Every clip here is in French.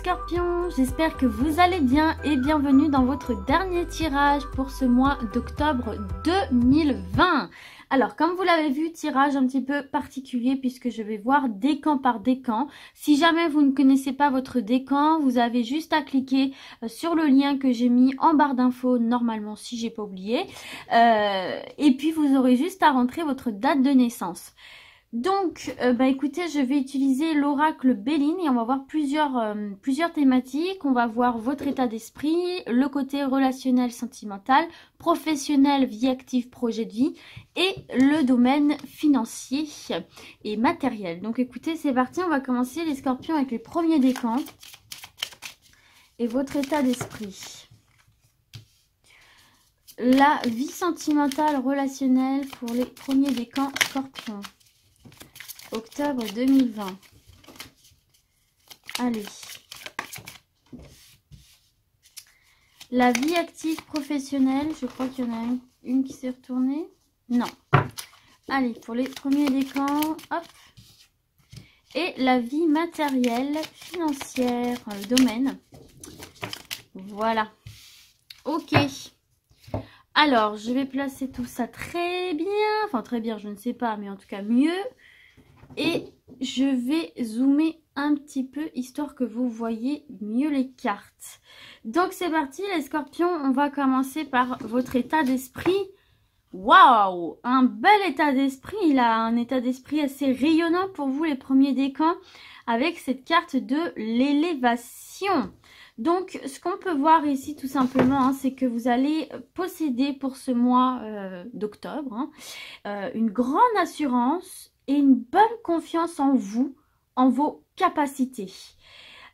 Scorpions, j'espère que vous allez bien et bienvenue dans votre dernier tirage pour ce mois d'octobre 2020. Alors comme vous l'avez vu, tirage un petit peu particulier puisque je vais voir décan par décan. Si jamais vous ne connaissez pas votre décan, vous avez juste à cliquer sur le lien que j'ai mis en barre d'infos normalement si j'ai pas oublié. Et puis vous aurez juste à rentrer votre date de naissance. Donc, écoutez, je vais utiliser l'oracle Béline et on va voir plusieurs thématiques. On va voir votre état d'esprit, le côté relationnel, sentimental, professionnel, vie active, projet de vie et le domaine financier et matériel. Donc, écoutez, c'est parti. On va commencer les scorpions avec les premiers décans et votre état d'esprit. La vie sentimentale, relationnelle pour les premiers décans scorpions. Octobre 2020. Allez. La vie active professionnelle. Je crois qu'il y en a une qui s'est retournée. Non. Allez, pour les premiers décans. Hop. Et la vie matérielle, financière, le domaine. Voilà. Ok. Alors, je vais placer tout ça très bien. Enfin, très bien, je ne sais pas, mais en tout cas mieux. Et je vais zoomer un petit peu, histoire que vous voyez mieux les cartes. Donc c'est parti les scorpions, on va commencer par votre état d'esprit. Waouh, un bel état d'esprit, il a un état d'esprit assez rayonnant pour vous les premiers décans, avec cette carte de l'élévation. Donc ce qu'on peut voir ici tout simplement, hein, c'est que vous allez posséder pour ce mois d'octobre une grande assurance et une bonne confiance en vous, en vos capacités.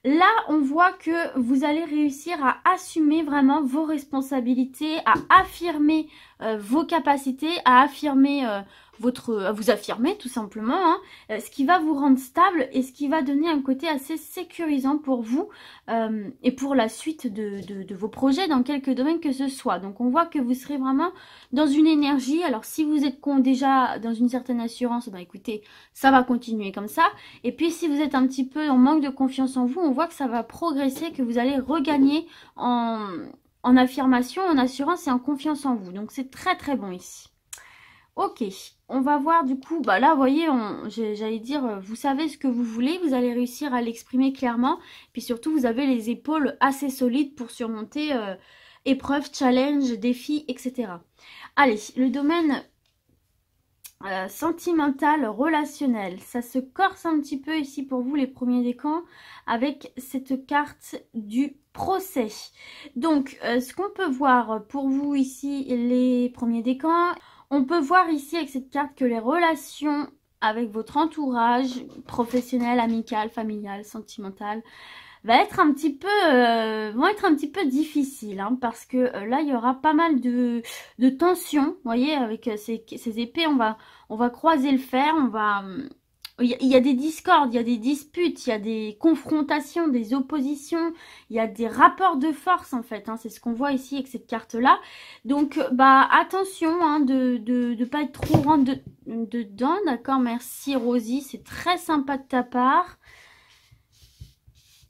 Là, on voit que vous allez réussir à assumer vraiment vos responsabilités, à affirmer vos capacités, à affirmer à vous affirmer tout simplement, hein, ce qui va vous rendre stable et ce qui va donner un côté assez sécurisant pour vous et pour la suite de vos projets dans quelque domaine que ce soit. Donc on voit que vous serez vraiment dans une énergie. Alors si vous êtes déjà dans une certaine assurance, écoutez, ça va continuer comme ça. Et puis si vous êtes un petit peu en manque de confiance en vous, on voit que ça va progresser, que vous allez regagner en affirmation, en assurance et en confiance en vous. Donc c'est très très bon ici. Ok, on va voir du coup, là vous voyez, j'allais dire, vous savez ce que vous voulez, vous allez réussir à l'exprimer clairement. Puis surtout, vous avez les épaules assez solides pour surmonter épreuves, challenges, défis, etc. Allez, le domaine sentimental, relationnel, ça se corse un petit peu ici pour vous les premiers décans avec cette carte du procès. Donc, ce qu'on peut voir pour vous ici, les premiers décans, on peut voir ici avec cette carte que les relations avec votre entourage professionnel, amical, familial, sentimental vont être un petit peu difficiles, hein, parce que là il y aura pas mal de tensions. Vous voyez, avec ces épées, on va croiser le fer, il y a des discordes, il y a des disputes, il y a des confrontations, des oppositions, il y a des rapports de force en fait, hein, c'est ce qu'on voit ici avec cette carte là. Donc attention, hein, de pas être trop rentre dedans, d'accord. Merci Rosie, c'est très sympa de ta part.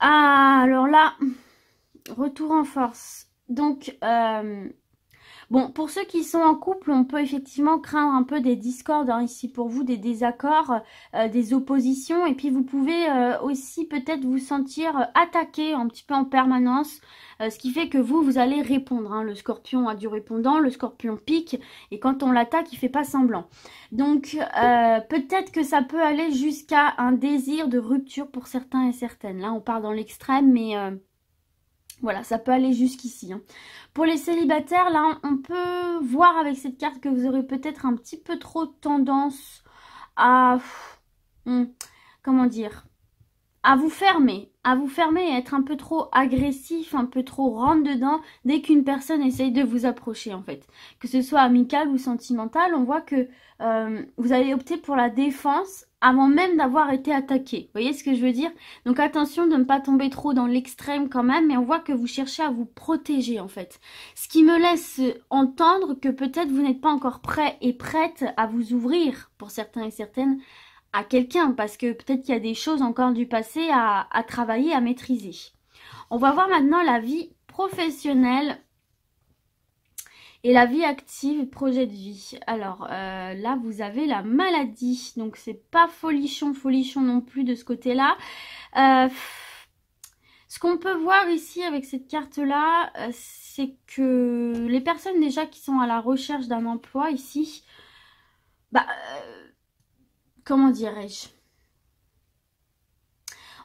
Ah, alors là, retour en force. Donc bon, pour ceux qui sont en couple, on peut effectivement craindre un peu des discordes, hein, ici pour vous, des désaccords, des oppositions. Et puis vous pouvez aussi peut-être vous sentir attaqué un petit peu en permanence, ce qui fait que vous allez répondre, hein. Le scorpion a du répondant, le scorpion pique, et quand on l'attaque, il fait pas semblant. Donc peut-être que ça peut aller jusqu'à un désir de rupture pour certains et certaines. Là, on part dans l'extrême, mais voilà, ça peut aller jusqu'ici, hein. Pour les célibataires, là, on peut voir avec cette carte que vous aurez peut-être un petit peu trop tendance à... comment dire, à vous fermer et être un peu trop agressif, un peu trop rentre dedans dès qu'une personne essaye de vous approcher en fait. Que ce soit amical ou sentimental, on voit que vous allez opter pour la défense avant même d'avoir été attaqué. Vous voyez ce que je veux dire? Donc attention de ne pas tomber trop dans l'extrême quand même, mais on voit que vous cherchez à vous protéger en fait. Ce qui me laisse entendre que peut-être vous n'êtes pas encore prêt et prête à vous ouvrir pour certains et certaines à quelqu'un, parce que peut-être qu'il y a des choses encore du passé à travailler, à maîtriser. On va voir maintenant la vie professionnelle et la vie active, projet de vie. Alors là, vous avez la maladie. Donc, c'est pas folichon non plus de ce côté-là. Ce qu'on peut voir ici avec cette carte-là, c'est que les personnes déjà qui sont à la recherche d'un emploi ici, comment dirais-je?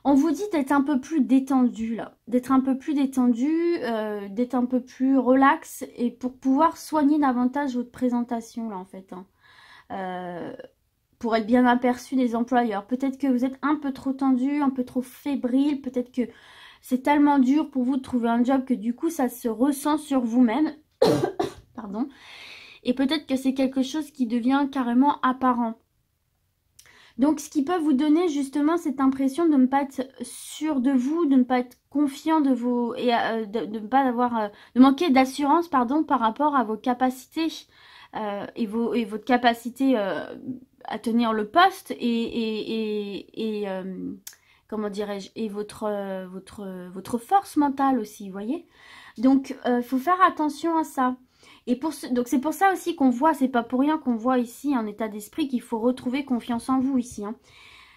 On vous dit d'être un peu plus détendu là, d'être un peu plus détendu, d'être un peu plus relax et pour pouvoir soigner davantage votre présentation là en fait. Pour être bien aperçu des employeurs. Peut-être que vous êtes un peu trop tendu, un peu trop fébrile, peut-être que c'est tellement dur pour vous de trouver un job que du coup ça se ressent sur vous-même. Pardon. Et peut-être que c'est quelque chose qui devient carrément apparent. Donc, ce qui peut vous donner justement cette impression de ne pas être sûr de vous, de ne pas être confiant de vos et de ne pas avoir, de manquer d'assurance, pardon, par rapport à vos capacités et votre capacité à tenir le poste et comment dirais-je, et votre force mentale aussi, vous voyez. Donc, il faut faire attention à ça. Et donc c'est pour ça aussi qu'on voit, c'est pas pour rien qu'on voit ici un état d'esprit qu'il faut retrouver confiance en vous ici. Hein.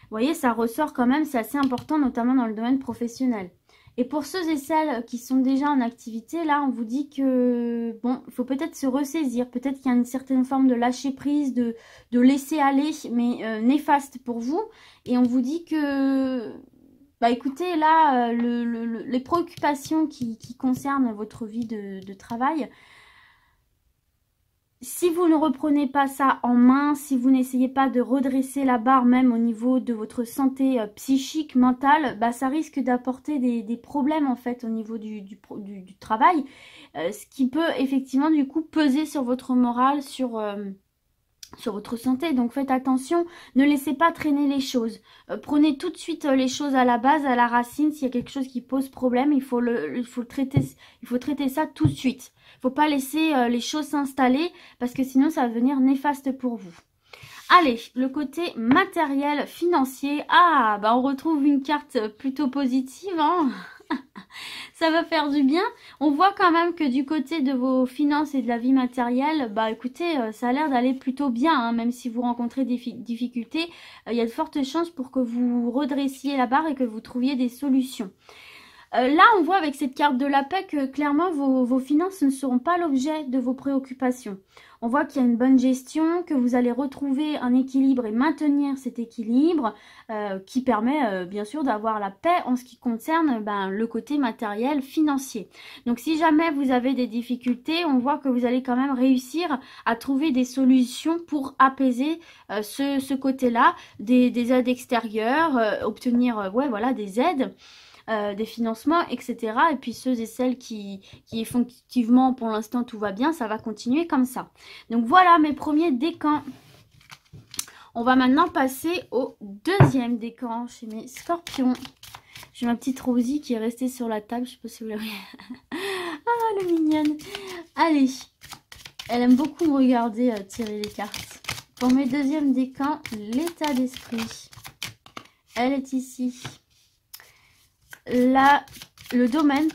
Vous voyez, ça ressort quand même, c'est assez important, notamment dans le domaine professionnel. Et pour ceux et celles qui sont déjà en activité, là, on vous dit que, bon, il faut peut-être se ressaisir, peut-être qu'il y a une certaine forme de lâcher prise, de laisser aller, mais néfaste pour vous. Et on vous dit que, bah écoutez, là, les préoccupations qui concernent votre vie de travail, si vous ne reprenez pas ça en main, si vous n'essayez pas de redresser la barre même au niveau de votre santé psychique, mentale, bah ça risque d'apporter des problèmes en fait au niveau du travail, ce qui peut effectivement du coup peser sur votre morale, sur votre santé. Donc faites attention, ne laissez pas traîner les choses. Prenez tout de suite les choses à la base, à la racine. S'il y a quelque chose qui pose problème, il faut traiter ça tout de suite. Il ne faut pas laisser les choses s'installer parce que sinon ça va devenir néfaste pour vous. Allez, le côté matériel, financier. Ah, bah on retrouve une carte plutôt positive, hein. Ça va faire du bien. On voit quand même que du côté de vos finances et de la vie matérielle, bah écoutez, ça a l'air d'aller plutôt bien, hein, même si vous rencontrez des difficultés. Il y a de fortes chances pour que vous redressiez la barre et que vous trouviez des solutions. Là, on voit avec cette carte de la paix que clairement vos finances ne seront pas l'objet de vos préoccupations. On voit qu'il y a une bonne gestion, que vous allez retrouver un équilibre et maintenir cet équilibre qui permet bien sûr d'avoir la paix en ce qui concerne le côté matériel, financier. Donc si jamais vous avez des difficultés, on voit que vous allez quand même réussir à trouver des solutions pour apaiser ce côté-là, des aides extérieures, obtenir des aides. Des financements, etc. Et puis ceux et celles qui effectivement pour l'instant tout va bien, ça va continuer comme ça. Donc voilà mes premiers décans. On va maintenant passer au deuxième décan chez mes scorpions. J'ai ma petite Rosie qui est restée sur la table, je sais pas si vous l'avez. Ah, elle est mignonne. Allez, elle aime beaucoup me regarder tirer les cartes. Pour mes deuxièmes décans, l'état d'esprit. Elle est ici. Le domaine,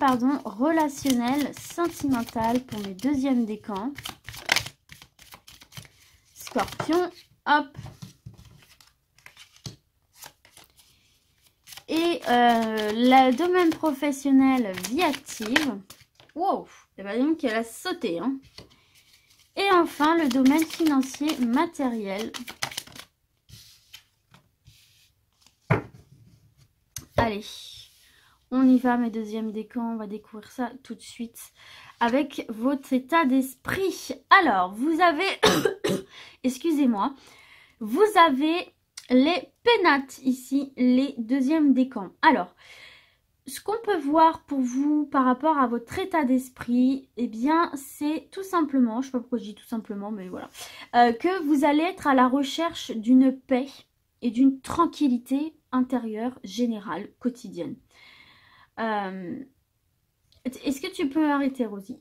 relationnel, sentimental pour mes deuxièmes décans. Scorpion, hop. Et le domaine professionnel, vie active. Wow, et bien donc elle a sauté. Hein. Et enfin, le domaine financier, matériel. Allez. On y va, mes deuxièmes décans, on va découvrir ça tout de suite avec votre état d'esprit. Alors, vous avez, excusez-moi, vous avez les pénates ici, les deuxièmes décans. Alors, ce qu'on peut voir pour vous par rapport à votre état d'esprit, eh bien, c'est tout simplement, je ne sais pas pourquoi je dis tout simplement, mais voilà, que vous allez être à la recherche d'une paix et d'une tranquillité intérieure, générale, quotidienne. Est-ce que tu peux arrêter, Rosie?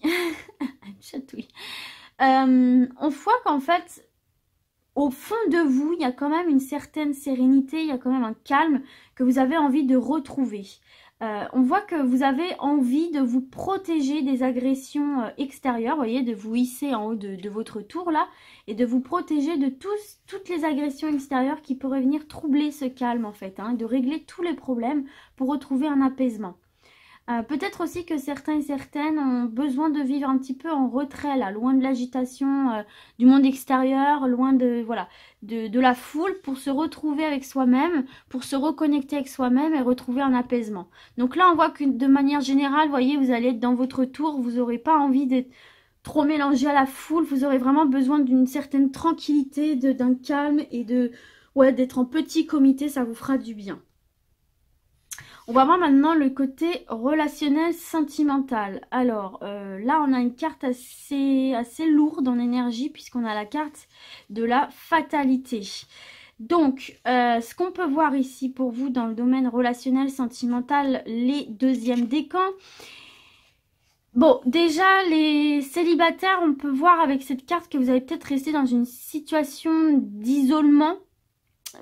Elle me chatouille. On voit qu'en fait, au fond de vous, il y a quand même une certaine sérénité, il y a quand même un calme que vous avez envie de retrouver. On voit que vous avez envie de vous protéger des agressions extérieures, vous voyez, de vous hisser en haut de votre tour là, et de vous protéger de toutes les agressions extérieures qui pourraient venir troubler ce calme en fait, hein, de régler tous les problèmes pour retrouver un apaisement. Peut-être aussi que certains et certaines ont besoin de vivre un petit peu en retrait, là, loin de l'agitation du monde extérieur, loin de, voilà, de la foule, pour se retrouver avec soi-même, pour se reconnecter avec soi-même et retrouver un apaisement. Donc là, on voit que de manière générale, vous voyez, vous allez être dans votre tour, vous n'aurez pas envie d'être trop mélangé à la foule, vous aurez vraiment besoin d'une certaine tranquillité, d'un calme et d'être en petit comité, ça vous fera du bien. On va voir maintenant le côté relationnel sentimental. Alors là, on a une carte assez lourde en énergie puisqu'on a la carte de la fatalité. Donc, ce qu'on peut voir ici pour vous dans le domaine relationnel sentimental, les deuxièmes décans. Bon, déjà, les célibataires, on peut voir avec cette carte que vous allez peut-être rester dans une situation d'isolement.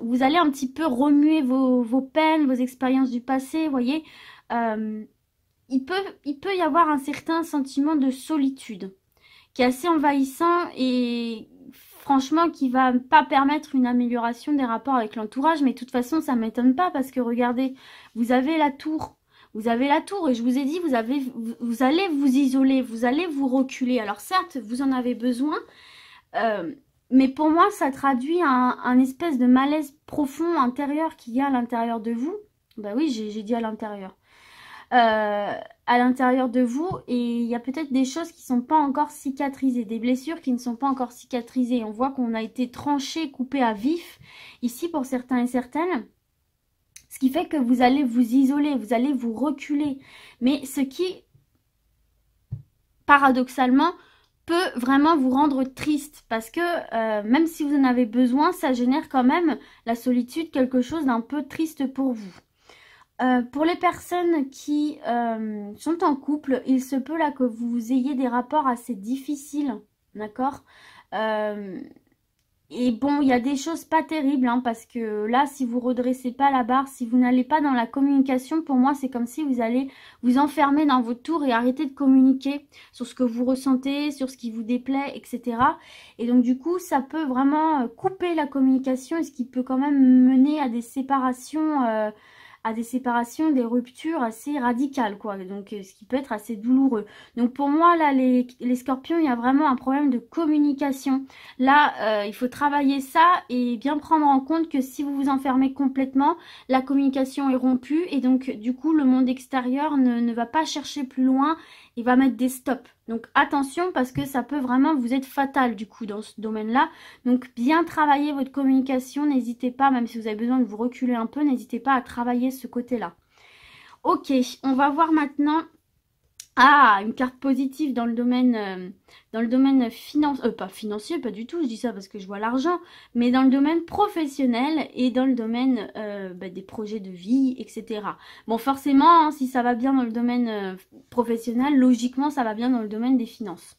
Vous allez un petit peu remuer vos peines, vos expériences du passé, vous voyez. Il peut y avoir un certain sentiment de solitude qui est assez envahissant et franchement qui va pas permettre une amélioration des rapports avec l'entourage. Mais de toute façon, ça ne m'étonne pas parce que regardez, vous avez la tour. Vous avez la tour et je vous ai dit, vous allez vous isoler, vous allez vous reculer. Alors certes, vous en avez besoin, mais pour moi, ça traduit un espèce de malaise profond intérieur qu'il y a à l'intérieur de vous. Bah oui, j'ai dit à l'intérieur. À l'intérieur de vous, et il y a peut-être des choses qui ne sont pas encore cicatrisées, des blessures qui ne sont pas encore cicatrisées. On voit qu'on a été tranché, coupé à vif, ici pour certains et certaines. Ce qui fait que vous allez vous isoler, vous allez vous reculer. Mais ce qui, paradoxalement, peut vraiment vous rendre triste parce que même si vous en avez besoin, ça génère quand même la solitude, quelque chose d'un peu triste pour vous. Pour les personnes qui sont en couple, il se peut là que vous ayez des rapports assez difficiles, d'accord. Et bon, il y a des choses pas terribles, hein, parce que là, si vous redressez pas la barre, si vous n'allez pas dans la communication, pour moi, c'est comme si vous allez vous enfermer dans votre tour et arrêter de communiquer sur ce que vous ressentez, sur ce qui vous déplaît, etc. Et donc, du coup, ça peut vraiment couper la communication et ce qui peut quand même mener à des séparations, des ruptures assez radicales, quoi. Donc, ce qui peut être assez douloureux. Donc, pour moi, là, les scorpions, il y a vraiment un problème de communication. Là, il faut travailler ça et bien prendre en compte que si vous vous enfermez complètement, la communication est rompue et donc, du coup, le monde extérieur ne va pas chercher plus loin. Il va mettre des stops. Donc, attention parce que ça peut vraiment vous être fatal, du coup, dans ce domaine-là. Donc, bien travailler votre communication. N'hésitez pas, même si vous avez besoin de vous reculer un peu, n'hésitez pas à travailler ce côté-là. Ok, on va voir maintenant... Ah, une carte positive dans le domaine financier, pas financier, pas du tout, je dis ça parce que je vois l'argent, mais dans le domaine professionnel et dans le domaine des projets de vie, etc. Bon, forcément, hein, si ça va bien dans le domaine professionnel, logiquement, ça va bien dans le domaine des finances.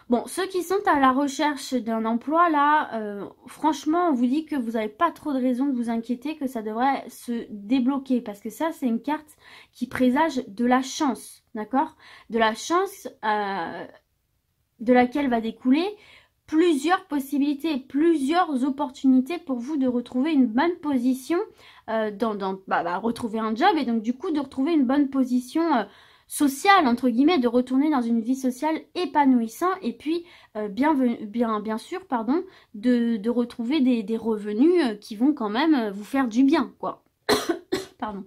Bon, ceux qui sont à la recherche d'un emploi, là, franchement, on vous dit que vous n'avez pas trop de raison de vous inquiéter, que ça devrait se débloquer. Parce que ça, c'est une carte qui présage de la chance, d'accord? De la chance de laquelle va découler plusieurs possibilités, plusieurs opportunités pour vous de retrouver une bonne position, retrouver un job et donc du coup de retrouver une bonne position sociale, entre guillemets, de retourner dans une vie sociale épanouissante et puis bien sûr, pardon, de retrouver des revenus qui vont quand même vous faire du bien, quoi. Pardon.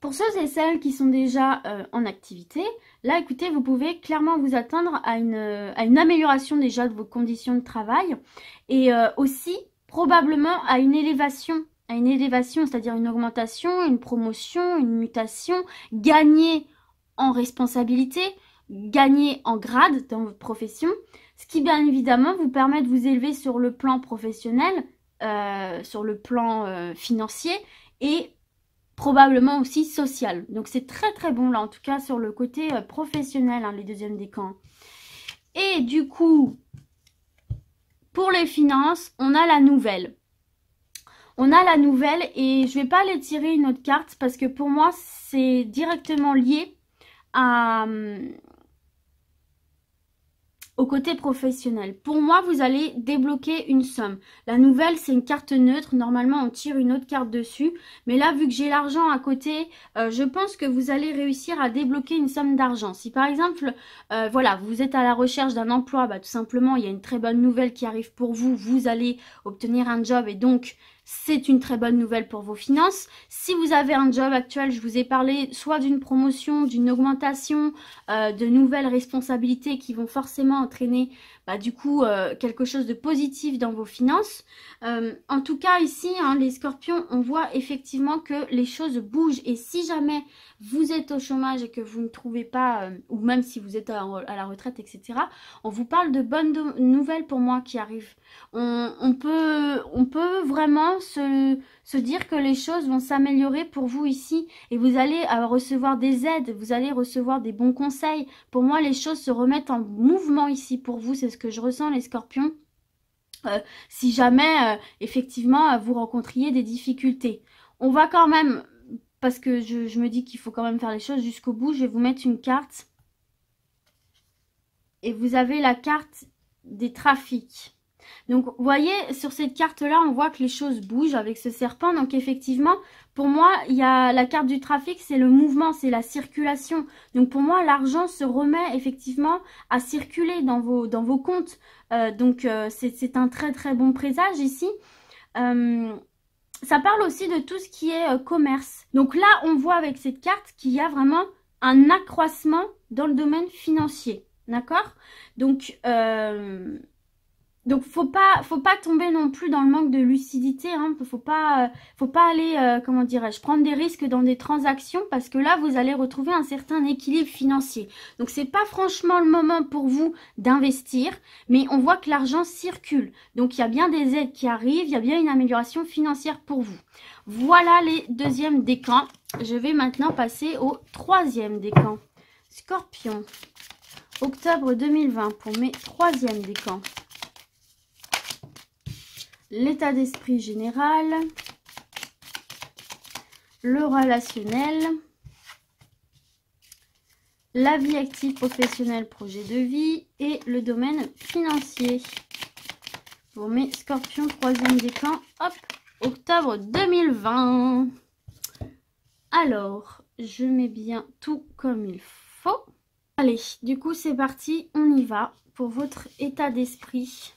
Pour ceux et celles qui sont déjà en activité, là, écoutez, vous pouvez clairement vous attendre à une amélioration déjà de vos conditions de travail et aussi probablement à une élévation, c'est-à-dire une augmentation, une promotion, une mutation, gagner en responsabilité, gagner en grade dans votre profession, ce qui bien évidemment vous permet de vous élever sur le plan professionnel, sur le plan financier et probablement aussi social. Donc c'est très très bon là, en tout cas sur le côté professionnel, hein, les deuxièmes décans. Et du coup, pour les finances, on a la nouvelle. on a la nouvelle et je vais pas aller tirer une autre carte parce que pour moi, c'est directement lié à... au côté professionnel. Pour moi, vous allez débloquer une somme. La nouvelle, c'est une carte neutre. Normalement, on tire une autre carte dessus. Mais là, vu que j'ai l'argent à côté, je pense que vous allez réussir à débloquer une somme d'argent. Si par exemple, voilà, vous êtes à la recherche d'un emploi, bah, tout simplement, il y a une très bonne nouvelle qui arrive pour vous. Vous allez obtenir un job et donc... c'est une très bonne nouvelle pour vos finances. Si vous avez un job actuel, je vous ai parlé soit d'une promotion, d'une augmentation, de nouvelles responsabilités qui vont forcément entraîner du coup quelque chose de positif dans vos finances. En tout cas ici, hein, les scorpions, on voit effectivement que les choses bougent. Et si jamais vous êtes au chômage et que vous ne trouvez pas, ou même si vous êtes à la retraite, etc., on vous parle de bonnes nouvelles pour moi qui arrivent. On peut vraiment se dire que les choses vont s'améliorer pour vous ici et vous allez recevoir des aides, vous allez recevoir des bons conseils. Pour moi, les choses se remettent en mouvement ici pour vous, c'est ce que je ressens les scorpions. Si jamais, effectivement, vous rencontriez des difficultés. On va quand même, parce que je me dis qu'il faut quand même faire les choses jusqu'au bout, je vais vous mettre une carte. Et vous avez la carte des trafics. Donc, vous voyez, sur cette carte-là, on voit que les choses bougent avec ce serpent. Donc, effectivement, pour moi, il y a la carte du trafic, c'est le mouvement, c'est la circulation. Donc, pour moi, l'argent se remet effectivement à circuler dans vos comptes. C'est un très, très bon présage ici. Ça parle aussi de tout ce qui est commerce. Donc là, on voit avec cette carte qu'il y a vraiment un accroissement dans le domaine financier. D'accord? Donc faut pas tomber non plus dans le manque de lucidité, hein. Faut pas aller, comment dirais-je, prendre des risques dans des transactions parce que là, vous allez retrouver un certain équilibre financier. Donc, c'est pas franchement le moment pour vous d'investir, mais on voit que l'argent circule. Donc, il y a bien des aides qui arrivent, il y a bien une amélioration financière pour vous. Voilà les deuxièmes décans. Je vais maintenant passer au troisième décan. Scorpion, octobre 2020 pour mes troisièmes décans. L'état d'esprit général, le relationnel, la vie active professionnelle, projet de vie et le domaine financier. Pour mes scorpions, troisième décan, hop, octobre 2020. Alors, je mets bien tout comme il faut. Allez, du coup, c'est parti, on y va pour votre état d'esprit.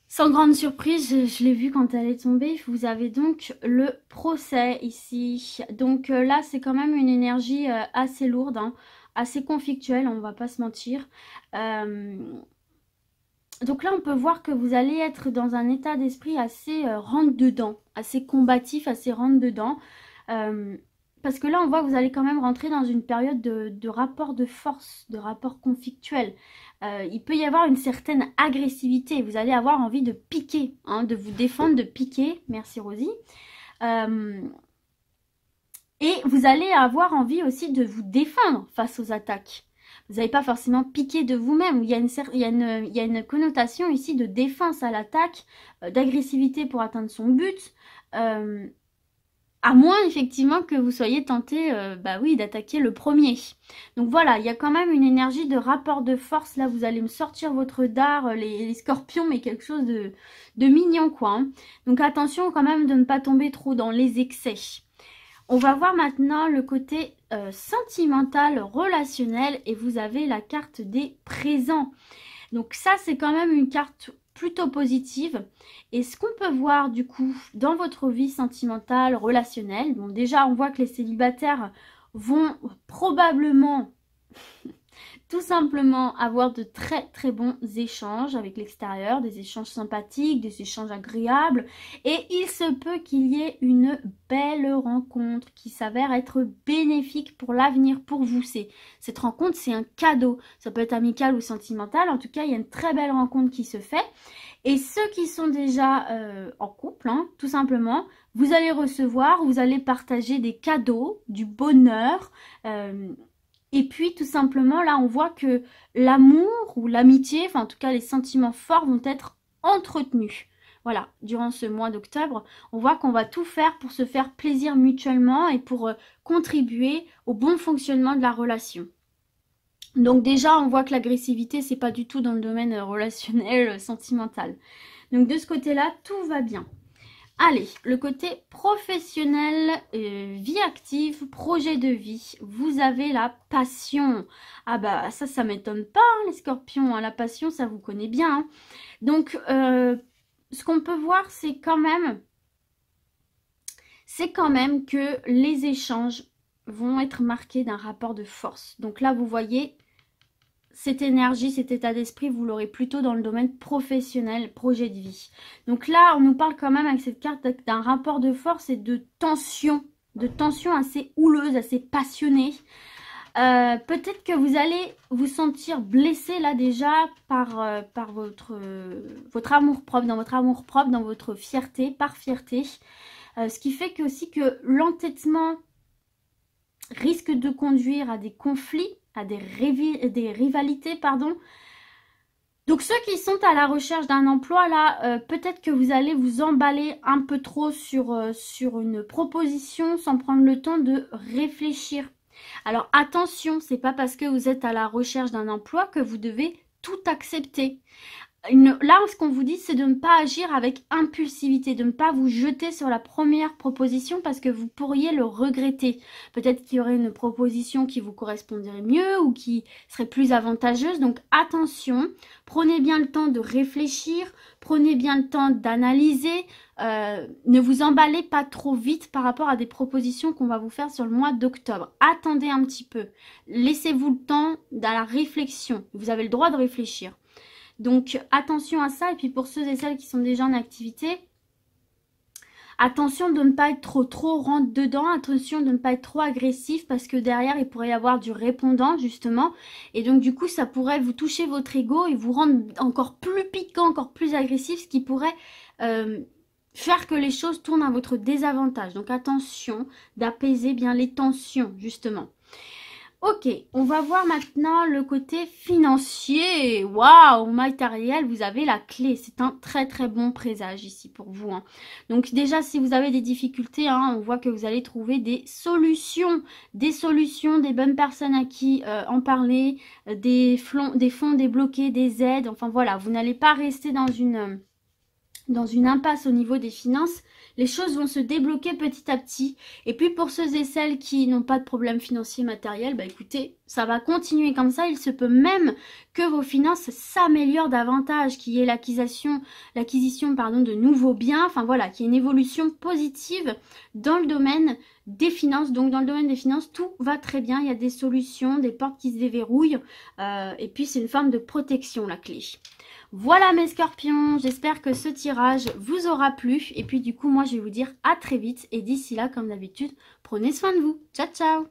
Sans grande surprise, je l'ai vu quand elle est tombée, vous avez donc le procès ici. Donc là, c'est quand même une énergie assez lourde, hein, assez conflictuelle, on va pas se mentir. Donc là, on peut voir que vous allez être dans un état d'esprit assez rentre-dedans, assez combatif, assez rentre-dedans. Parce que là, on voit que vous allez quand même rentrer dans une période de rapport de force, de rapport conflictuel. Il peut y avoir une certaine agressivité. Vous allez avoir envie de piquer, hein, de vous défendre, de piquer. Merci Rosie. Et vous allez avoir envie aussi de vous défendre face aux attaques. Vous n'allez pas forcément piquer de vous-même. Il y a une connotation ici de défense à l'attaque, d'agressivité pour atteindre son but. À moins effectivement que vous soyez tenté oui, d'attaquer le premier. Donc voilà, il y a quand même une énergie de rapport de force. Là, vous allez me sortir votre dard, les scorpions, mais quelque chose de mignon, quoi. Hein. Donc attention quand même de ne pas tomber trop dans les excès. On va voir maintenant le côté sentimental, relationnel. Et vous avez la carte des présents. Donc ça, c'est quand même une carte plutôt positive. Et ce qu'on peut voir du coup dans votre vie sentimentale, relationnelle, bon déjà on voit que les célibataires vont probablement tout simplement avoir de très très bons échanges avec l'extérieur, des échanges sympathiques, des échanges agréables. Et il se peut qu'il y ait une belle rencontre qui s'avère être bénéfique pour l'avenir pour vous. Cette rencontre, c'est un cadeau. Ça peut être amical ou sentimental. En tout cas, il y a une très belle rencontre qui se fait. Et ceux qui sont déjà en couple, hein, tout simplement, vous allez recevoir, vous allez partager des cadeaux, du bonheur. Et puis tout simplement, là, on voit que l'amour ou l'amitié, enfin en tout cas les sentiments forts vont être entretenus. voilà, durant ce mois d'octobre, on voit qu'on va tout faire pour se faire plaisir mutuellement et pour contribuer au bon fonctionnement de la relation. Donc déjà, on voit que l'agressivité, c'est pas du tout dans le domaine relationnel, sentimental. Donc de ce côté-là, tout va bien. Allez, le côté professionnel, vie active, projet de vie. Vous avez la passion. Ah bah ça m'étonne pas, hein, les scorpions. Hein, la passion, ça vous connaît bien. Hein. Donc, ce qu'on peut voir, c'est quand même que les échanges vont être marqués d'un rapport de force. Donc là, vous voyez, cette énergie, cet état d'esprit, vous l'aurez plutôt dans le domaine professionnel, projet de vie. Donc là, on nous parle quand même avec cette carte d'un rapport de force et de tension assez houleuse, assez passionnée. Peut-être que vous allez vous sentir blessé là déjà par votre amour-propre, dans votre fierté, par fierté. Ce qui fait que aussi que l'entêtement risque de conduire à des conflits, à des rivalités, pardon. Donc ceux qui sont à la recherche d'un emploi, là, peut-être que vous allez vous emballer un peu trop sur une proposition sans prendre le temps de réfléchir. Alors attention, c'est pas parce que vous êtes à la recherche d'un emploi que vous devez tout accepter. Là, ce qu'on vous dit, c'est de ne pas agir avec impulsivité, de ne pas vous jeter sur la première proposition parce que vous pourriez le regretter. Peut-être qu'il y aurait une proposition qui vous correspondrait mieux ou qui serait plus avantageuse. Donc attention, prenez bien le temps de réfléchir, prenez bien le temps d'analyser. Ne vous emballez pas trop vite par rapport à des propositions qu'on va vous faire sur le mois d'octobre. Attendez un petit peu. Laissez-vous le temps dans la réflexion. Vous avez le droit de réfléchir. Donc, attention à ça. Et puis, pour ceux et celles qui sont déjà en activité, attention de ne pas être trop rentre dedans. Attention de ne pas être trop agressif parce que derrière, il pourrait y avoir du répondant, justement. Et donc, du coup, ça pourrait vous toucher votre ego et vous rendre encore plus piquant, encore plus agressif, ce qui pourrait faire que les choses tournent à votre désavantage. Donc, attention d'apaiser bien les tensions, justement. Ok, on va voir maintenant le côté financier. Waouh, matériel, vous avez la clé. C'est un très très bon présage ici pour vous. Hein. Donc déjà, si vous avez des difficultés, hein, on voit que vous allez trouver des solutions, des bonnes personnes à qui en parler, des fonds débloqués, des aides. Enfin voilà, vous n'allez pas rester dans une impasse au niveau des finances. Les choses vont se débloquer petit à petit. Et puis pour ceux et celles qui n'ont pas de problème financier matériel, bah écoutez, ça va continuer comme ça. Il se peut même que vos finances s'améliorent davantage, qu'il y ait l'acquisition de nouveaux biens. Enfin voilà, qu'il y ait une évolution positive dans le domaine des finances. Donc dans le domaine des finances, tout va très bien. Il y a des solutions, des portes qui se déverrouillent. Et puis c'est une forme de protection, la clé. Voilà mes scorpions, j'espère que ce tirage vous aura plu. Et puis du coup, moi je vais vous dire à très vite. Et d'ici là, comme d'habitude, prenez soin de vous. Ciao, ciao!